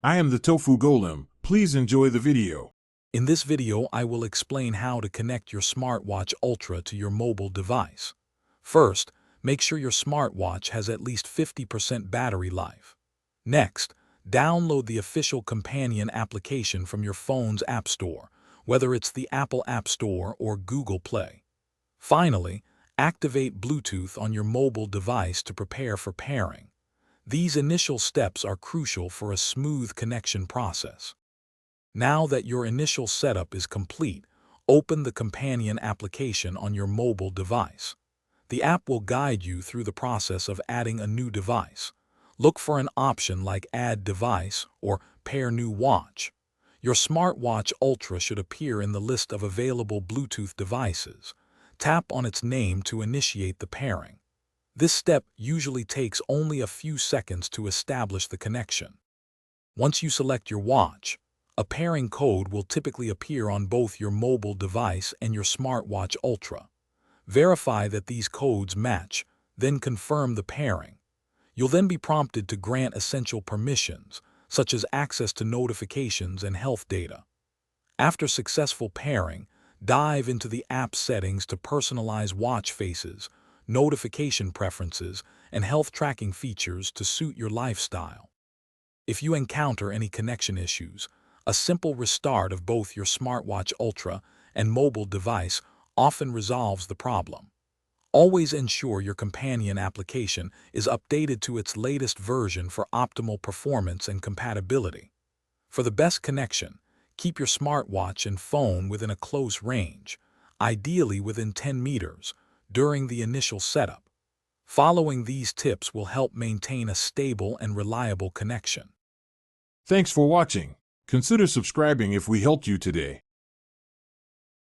I am the Tofu Golem. Please enjoy the video. In this video, I will explain how to connect your smartwatch Ultra to your mobile device. First, make sure your smartwatch has at least 50% battery life. Next, download the official companion application from your phone's App Store, whether it's the Apple App Store or Google Play. Finally, activate Bluetooth on your mobile device to prepare for pairing. These initial steps are crucial for a smooth connection process. Now that your initial setup is complete, open the companion application on your mobile device. The app will guide you through the process of adding a new device. Look for an option like Add Device or Pair New Watch. Your smartwatch Ultra should appear in the list of available Bluetooth devices. Tap on its name to initiate the pairing. This step usually takes only a few seconds to establish the connection. Once you select your watch, a pairing code will typically appear on both your mobile device and your smartwatch Ultra. Verify that these codes match, then confirm the pairing. You'll then be prompted to grant essential permissions, such as access to notifications and health data. After successful pairing, dive into the app settings to personalize watch faces, notification preferences, and health tracking features to suit your lifestyle. If you encounter any connection issues, a simple restart of both your smartwatch Ultra and mobile device often resolves the problem. Always ensure your companion application is updated to its latest version for optimal performance and compatibility. For the best connection, keep your smartwatch and phone within a close range, ideally within 10 meters, during the initial setup. Following these tips will help maintain a stable and reliable connection. Thanks for watching. Consider subscribing if we helped you today.